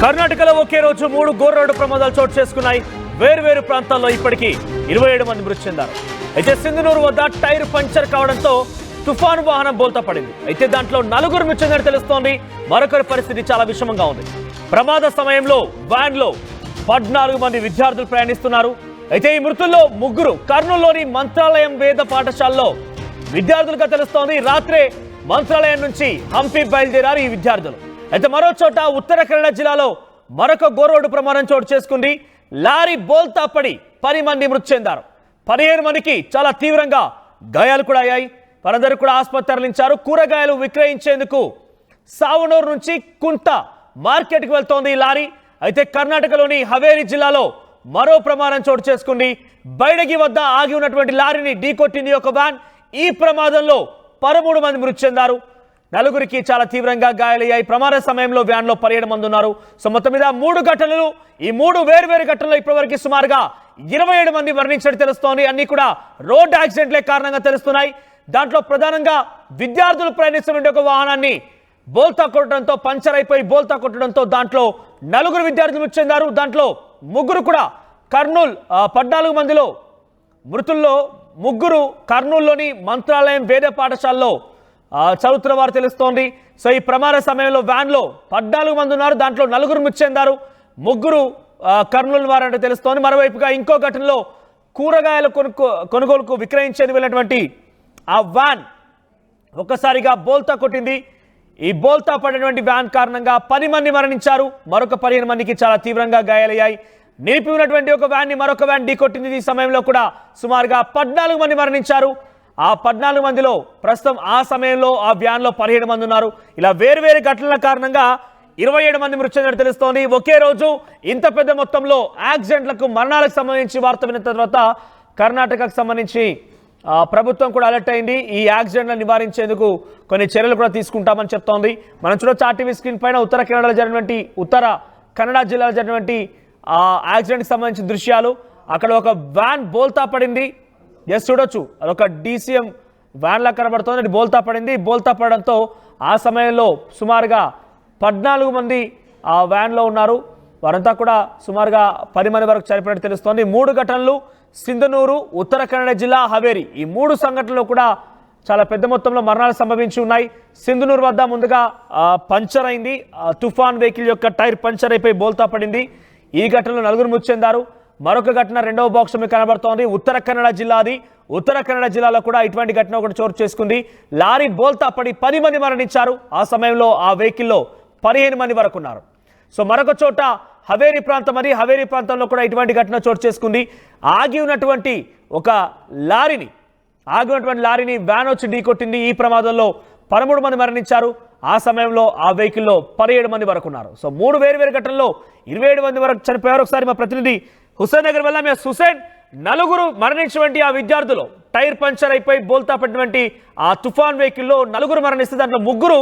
కర్ణాటకలో ఒకే రోజు 3 ఘోర రోడ్డు ప్రమాదాలు చోటు చేసుకున్నాయి. వేర్వేరు ప్రాంతాల్లో ఇప్పటికీ 27 మంది మృతి చెందారు. అయితే సింధనూరు వద్ద టైర్ పంచర్ కావడంతో తుఫాను వాహనం బోల్తా పడింది. అయితే దాంట్లో 4 మృతి చెందినట్టు తెలుస్తోంది. మరొకరి పరిస్థితి చాలా విషమంగా ఉంది. ప్రమాద సమయంలో వ్యాన్లో 14 మంది విద్యార్థులు ప్రయాణిస్తున్నారు. అయితే ఈ మృతుల్లో 3 కర్నూలులోని మంత్రాలయం వేద పాఠశాలలో విద్యార్థులుగా తెలుస్తోంది. రాత్రే మంత్రాలయం నుంచి హంపి బయలుదేరారు ఈ విద్యార్థులు. అయితే మరో చోట ఉత్తర కన్నడ జిల్లాలో మరొక ఘోరోడ్డు ప్రమాదం చోటు చేసుకుంది. లారీ బోల్తా పడి 10 మంది మృతి చెందారు. 15 మందికి చాలా తీవ్రంగా గాయాలు కూడా అయ్యాయి. వారందరూ కూడా ఆసుపత్రి తరలించారు. కూరగాయలు విక్రయించేందుకు సావనూరు నుంచి కుంట మార్కెట్కి వెళ్తోంది ఈ లారీ. అయితే కర్ణాటకలోని హవేరి జిల్లాలో మరో ప్రమాదం చోటు చేసుకుంది. బైడగి వద్ద ఆగి ఉన్నటువంటి లారీని ఢీకొట్టింది ఒక వ్యాన్. ఈ ప్రమాదంలో 13 మంది మృతి చెందారు. 4 చాలా తీవ్రంగా గాయాలయ్యాయి. ప్రమాద సమయంలో వ్యాన్లో 17 మంది ఉన్నారు. సో మొత్తం మీద 3 ఘటనలు. ఈ 3 వేర్వేరు ఘటనలు ఇప్పటివరకు సుమారుగా 27 మంది మరణించినట్టు తెలుస్తోంది. అన్ని కూడా రోడ్ యాక్సిడెంట్లే కారణంగా తెలుస్తున్నాయి. దాంట్లో ప్రధానంగా విద్యార్థులు ప్రయాణిస్తున్న ఒక వాహనాన్ని బోల్తా కొట్టడంతో పంచర్ అయిపోయి బోల్తా కొట్టడంతో దాంట్లో 4 విద్యార్థులు మృతి చెందారు. దాంట్లో 3 కూడా కర్నూలు. 14 మందిలో మృతుల్లో 3 కర్నూలులోని మంత్రాలయం వేద పాఠశాలలో చదువుతున్న వారు తెలుస్తోంది. సో ఈ ప్రమాద సమయంలో వ్యాన్లో 14 మంది ఉన్నారు. దాంట్లో 4 మృతి చెందారు. 3 కర్నూలు వారంటే తెలుస్తోంది. మరోవైపుగా ఇంకో ఘటనలో కూరగాయల కొనుగోలుకు విక్రయించేది వెళ్ళినటువంటి ఆ వ్యాన్ ఒక్కసారిగా బోల్తా కొట్టింది. ఈ బోల్తా పడినటువంటి వ్యాన్ కారణంగా 10 మంది మరణించారు. మరొక 15 మందికి చాలా తీవ్రంగా గాయాలయ్యాయి. నిలిపి ఉన్నటువంటి ఒక వ్యాన్ని మరొక వ్యాన్ ఢీకొట్టింది. ఈ సమయంలో కూడా సుమారుగా 14 మంది మరణించారు. ఆ 14 మందిలో ప్రస్తుతం ఆ సమయంలో ఆ వ్యాన్లో 17 మంది ఉన్నారు. ఇలా వేర్వేరు ఘటనల కారణంగా 27 మంది మృతి చెందినట్టు తెలుస్తోంది. ఒకే రోజు ఇంత పెద్ద మొత్తంలో యాక్సిడెంట్లకు మరణాలకు సంబంధించి వార్త విన్న తర్వాత కర్ణాటకకు సంబంధించి ప్రభుత్వం కూడా అలర్ట్ అయింది. ఈ యాక్సిడెంట్లను నివారించేందుకు కొన్ని చర్యలు కూడా తీసుకుంటామని చెప్తోంది. మనం చూడొచ్చు ఆర్టీవీ స్క్రీన్ పైన ఉత్తర కన్నడ జిల్లాలో జరిగినటువంటి యాక్సిడెంట్కి సంబంధించిన దృశ్యాలు. అక్కడ ఒక వ్యాన్ బోల్తా పడింది. ఎస్ చూడొచ్చు, అదొక DCM వ్యాన్ లా కనబడుతోంది. అది బోల్తా పడింది. బోల్తా పడడంతో ఆ సమయంలో సుమారుగా 14 మంది ఆ వ్యాన్లో ఉన్నారు. వారంతా కూడా సుమారుగా 10 మంది వరకు చనిపోయినట్టు తెలుస్తోంది. 3 ఘటనలు సింధనూరు, ఉత్తర కన్నడ జిల్లా, హవేరి. ఈ 3 సంఘటనలు కూడా చాలా పెద్ద మొత్తంలో మరణాలు సంభవించి ఉన్నాయి. సింధనూరు వద్ద ముందుగా పంచర్ అయింది. తుఫాన్ వెహికల్ యొక్క టైర్ పంచర్ అయిపోయి బోల్తా పడింది. ఈ ఘటనలో 4 మృతి చెందారు. మరొక ఘటన రెండవ బాక్స్ మీకు కనబడుతోంది. ఉత్తర కన్నడ జిల్లాది. ఉత్తర కన్నడ జిల్లాలో కూడా ఇటువంటి ఘటన ఒకటి చోటు చేసుకుంది. లారీ బోల్తా పడి 10 మంది మరణించారు. ఆ సమయంలో ఆ వెహికల్లో 15 మంది వరకు ఉన్నారు. సో మరొక చోట హవేరి ప్రాంతం, అది హవేరి ప్రాంతంలో కూడా ఇటువంటి ఘటన చోటు చేసుకుంది. ఆగి ఉన్నటువంటి లారీని వ్యాన్ వచ్చి ఢీకొట్టింది. ఈ ప్రమాదంలో 13 మంది మరణించారు. ఆ సమయంలో ఆ వెహికల్లో 17 మంది వరకు ఉన్నారు. సో 3 వేర్వేరు ఘటనల్లో 27 మంది వరకు చనిపోయారు. ఒకసారి మా ప్రతినిధి హుసేన్ దగ్గర వెళ్ళాం. హుసేన్, 4 మరణించినటువంటి ఆ విద్యార్థులు టైర్ పంచర్ అయిపోయి బోల్తా పడినటువంటి ఆ తుఫాన్ వెహికల్లో 4 మరణిస్తే దాంట్లో 3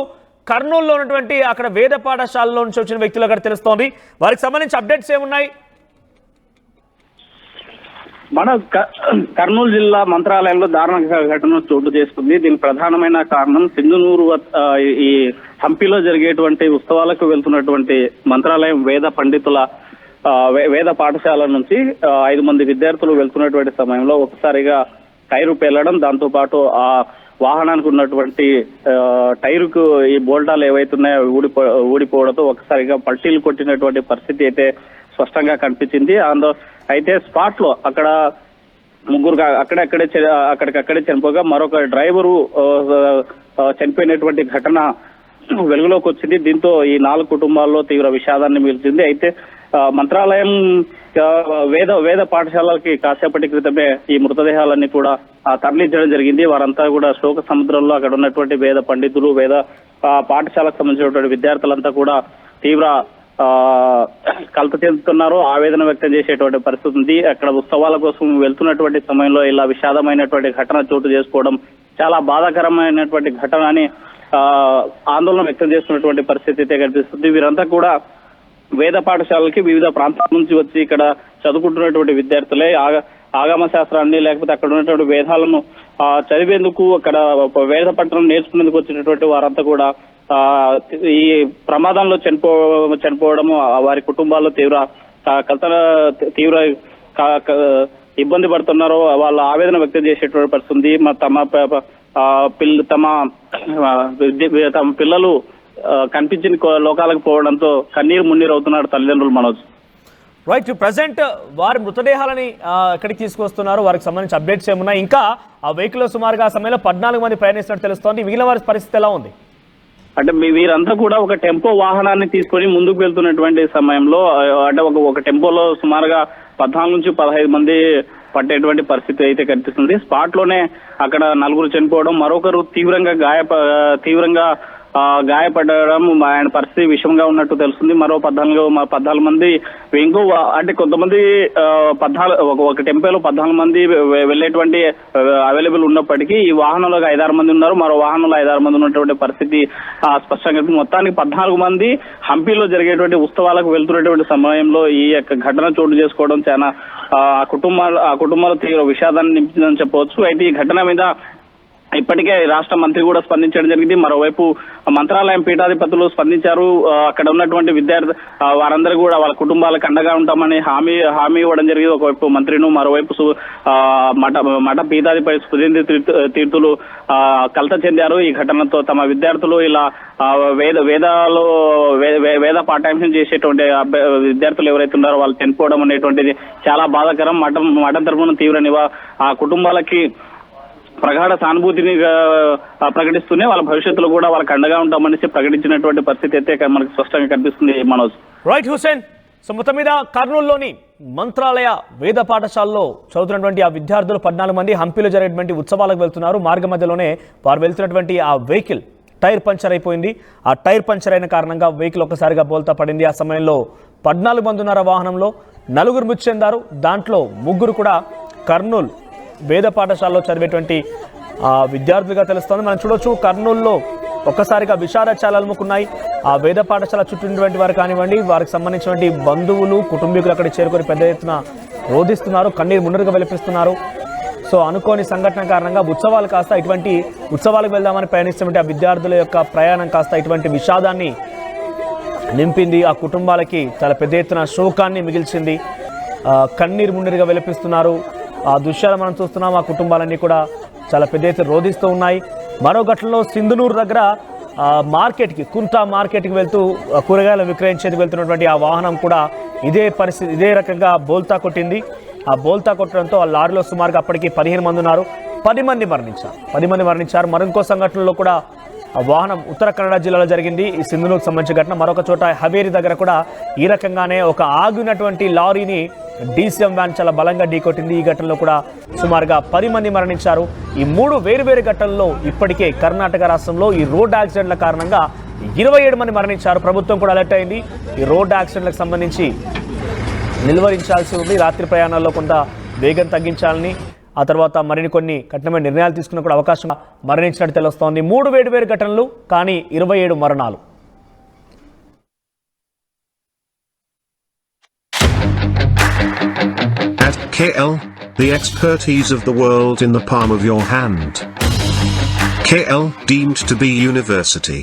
కర్నూలులో ఉన్నటువంటి అక్కడ వేద పాఠశాలలో నుంచి వచ్చిన వ్యక్తులు అక్కడ తెలుస్తోంది. వారికి సంబంధించి అప్డేట్స్ ఏమున్నాయి? మన కర్నూలు జిల్లా మంత్రాలయంలో దారుణ ఘటన చోటు చేసుకుంది. దీనికి ప్రధానమైన కారణం సింధనూరు ఈ హంపిలో జరిగేటువంటి ఉత్సవాలకు వెళ్తున్నటువంటి మంత్రాలయం వేద పాఠశాల నుంచి 5 మంది విద్యార్థులు వెళ్తున్నటువంటి సమయంలో ఒకసారిగా టైరు పేలడం, దాంతో పాటు ఆ వాహనానికి ఉన్నటువంటి టైరుకు ఈ బోల్టాలు ఏవైతున్నాయో ఊడిపోవడంతో ఒకసారిగా పల్టీలు కొట్టినటువంటి పరిస్థితి అయితే స్పష్టంగా కనిపించింది. అయితే స్పాట్ లో అక్కడ 3 అక్కడికక్కడే చనిపోగా మరొక డ్రైవరు చనిపోయినటువంటి ఘటన వెలుగులోకి వచ్చింది. దీంతో ఈ 4 కుటుంబాల్లో తీవ్ర విషాదాన్ని మిగిల్చింది. అయితే మంత్రాలయం వేద పాఠశాలకి కాసేపటి క్రితమే ఈ మృతదేహాలన్నీ కూడా తరలించడం జరిగింది. వారంతా కూడా శోక సముద్రంలో అక్కడ ఉన్నటువంటి వేద పండితులు, వేద పాఠశాలకు సంబంధించినటువంటి విద్యార్థులంతా కూడా తీవ్ర కలత చెందుతున్నారు. ఆవేదన వ్యక్తం చేసేటువంటి పరిస్థితి ఉంది. అక్కడ ఉత్సవాల కోసం వెళ్తున్నటువంటి సమయంలో ఇలా విషాదమైనటువంటి ఘటన చోటు చేసుకోవడం చాలా బాధాకరమైనటువంటి ఘటన అని ఆందోళన వ్యక్తం చేస్తున్నటువంటి పరిస్థితి అయితే కనిపిస్తుంది. వీరంతా కూడా వేద పాఠశాలకి వివిధ ప్రాంతాల నుంచి వచ్చి ఇక్కడ చదువుకుంటున్నటువంటి విద్యార్థులే. ఆగమ శాస్త్రాన్ని లేకపోతే అక్కడ ఉన్నటువంటి వేదాలను చదివేందుకు, అక్కడ వేద పట్టణం నేర్చుకునేందుకు వచ్చినటువంటి వారంతా కూడా ఈ ప్రమాదంలో చనిపోవడము వారి కుటుంబాల్లో తీవ్ర ఇబ్బంది పడుతున్నారో వాళ్ళ ఆవేదన వ్యక్తం చేసేటువంటి పరిస్థితి ఉంది. తమ పిల్లలు కనిపించిన లోకాలకు పోవడంతో కన్నీరు మున్నీరు అవుతున్నారు తల్లిదండ్రులు. మనోజ్, రైట్, ప్రజెంట్ వారి మృతదేహాలని ఎక్కడికి తీసుకొస్తున్నారు, వారికి సంబంధించి అప్డేట్స్ ఏమున్నాయి? ఇంకా ఆ వెహికల్ లో సుమారుగా ఆ సమయంలో 14 మంది ప్రయాణిస్తున్నట్టు తెలుస్తోంది. మిగిలిన వారి పరిస్థితి ఎలా ఉంది? అంటే వీరంతా కూడా ఒక టెంపో వాహనాన్ని తీసుకొని ముందుకు వెళ్తున్నటువంటి సమయంలో అంటే ఒక టెంపోలో సుమారుగా 14 నుంచి 15 మంది పట్టేటువంటి పరిస్థితి అయితే కనిపిస్తుంది. స్పాట్ లోనే అక్కడ 4 చనిపోవడం, మరొకరు తీవ్రంగా గాయపడడం, ఆయన పరిస్థితి విషమంగా ఉన్నట్టు తెలుస్తుంది. మరో 14 మంది ఇంకో అంటే కొంతమంది ఒక టెంపోలో 14 మంది వెళ్ళేటువంటి అవైలబుల్ ఉన్నప్పటికీ ఈ వాహనంలో 5-6 మంది ఉన్నారు, మరో వాహనంలో 5-6 మంది ఉన్నటువంటి పరిస్థితి స్పష్టంగా. మొత్తానికి 14 మంది హంపీలో జరిగేటువంటి ఉత్సవాలకు వెళ్తున్నటువంటి సమయంలో ఈ యొక్క ఘటన చోటు చేసుకోవడం చాలా ఆ కుటుంబాల తీవ్ర విషాదాన్ని నింపిందని చెప్పవచ్చు. అయితే ఈ ఘటన మీద ఇప్పటికే రాష్ట్ర మంత్రి కూడా స్పందించడం జరిగింది. మరోవైపు మంత్రాలయం పీఠాధిపతులు స్పందించారు. అక్కడ ఉన్నటువంటి వారందరూ కూడా వాళ్ళ కుటుంబాలకు అండగా ఉంటామని హామీ ఇవ్వడం జరిగింది. ఒకవైపు మంత్రిను, మరోవైపు మఠ పీఠాధిపతి సుధీంద్ర తీర్థులు కలత చెందారు. ఈ ఘటనతో తమ విద్యార్థులు ఇలా వేద పాఠ్యాంశం చేసేటువంటి విద్యార్థులు ఎవరైతే ఉన్నారో వాళ్ళు చనిపోవడం అనేటువంటిది చాలా బాధాకరం. మఠం తరఫున తీవ్ర ఆ కుటుంబాలకి ప్రగాఢ సానుభూతిని ప్రకటిస్తూనే వాళ్ళ భవిష్యత్తులో కూడా వాళ్ళకి అండగా ఉంటామనేసి ప్రకటించినటువంటి పరిస్థితి అయితే మనకు స్పష్టంగా కనిపిస్తుంది. మనోజ్, రైట్ హుసేన్. సో మొత్తం మీద కర్నూలులోని మంత్రాలయ వేద పాఠశాలలో చదువుతున్నటువంటి ఆ విద్యార్థులు 14 మంది హంపీలో జరిగేటువంటి ఉత్సవాలకు వెళ్తున్నారు. మార్గ మధ్యలోనే వారు వెళ్తున్నటువంటి ఆ వెహికల్ టైర్ పంచర్ అయిపోయింది. ఆ టైర్ పంచర్ అయిన కారణంగా వెహికల్ ఒక్కసారిగా బోల్తా పడింది. ఆ సమయంలో 14 మంది ఉన్నారు వాహనంలో, 4 మృతి చెందారు. దాంట్లో 3 కూడా కర్నూలు వేద పాఠశాలలో చదివేటువంటి విద్యార్థులుగా తెలుస్తోంది. మనం చూడొచ్చు కర్నూలులో ఒక్కసారిగా విషాదాచారాలు అలుముకున్నాయి. ఆ వేద పాఠశాల చుట్టూటువంటి వారు కానివ్వండి, వారికి సంబంధించినటువంటి బంధువులు కుటుంబీకులు అక్కడ చేరుకొని పెద్ద ఎత్తున రోధిస్తున్నారు, కన్నీరు మున్నరుగా వెలిపిస్తున్నారు. సో అనుకోని సంఘటన కారణంగా ఉత్సవాలు కాస్త ఇటువంటి ఉత్సవాలకు వెళ్దామని ప్రయాణిస్తున్నటువంటి ఆ విద్యార్థుల యొక్క ప్రయాణం కాస్త ఇటువంటి విషాదాన్ని నింపింది. ఆ కుటుంబాలకి చాలా పెద్ద ఎత్తున శోకాన్ని మిగిల్చింది. కన్నీరు మున్నరుగా వెలిపిస్తున్నారు. ఆ దృశ్యాలు మనం చూస్తున్నాం. ఆ కుటుంబాలన్నీ కూడా చాలా పెద్ద ఎత్తున రోధిస్తూ ఉన్నాయి. మరో ఘటనలో సింధునూరు దగ్గర మార్కెట్కి కుంటా మార్కెట్కి వెళ్తూ కూరగాయలు విక్రయించేందుకు వెళ్తున్నటువంటి ఆ వాహనం కూడా ఇదే రకంగా బోల్తా కొట్టింది. ఆ బోల్తా కొట్టడంతో ఆ లారీలో సుమారుగా అప్పటికి 15 మంది ఉన్నారు, 10 మంది మరణించారు. మరింకో సంఘటనలో కూడా ఆ వాహనం ఉత్తర కన్నడ జిల్లాలో జరిగింది. ఈ సింధునూరుకు సంబంధించిన ఘటన. మరొక చోట హవేరి దగ్గర కూడా ఈ రకంగానే ఒక ఆగినటువంటి లారీని డీసీఎం వ్యాన్ చాలా బలంగా ఢీకొట్టింది. ఈ ఘటనలో కూడా సుమారుగా 10 మంది మరణించారు. ఈ 3 వేరు ఘటనల్లో ఇప్పటికే కర్ణాటక రాష్ట్రంలో ఈ రోడ్ యాక్సిడెంట్ల కారణంగా 27 మంది మరణించారు. ప్రభుత్వం కూడా అలర్ట్ అయింది. ఈ రోడ్ యాక్సిడెంట్లకు సంబంధించి నిలువరించాల్సి ఉంది. రాత్రి ప్రయాణాల్లో కొంత వేగం తగ్గించాలని, ఆ తర్వాత మరిన్ని కొన్ని కఠినమైన నిర్ణయాలు తీసుకున్న కూడా అవకాశం మరణించినట్టు తెలుస్తోంది. 3 వేరు ఘటనలు, కానీ 27 మరణాలు. At KL, the expertise of the world in the palm of your hand. KL, deemed to be university.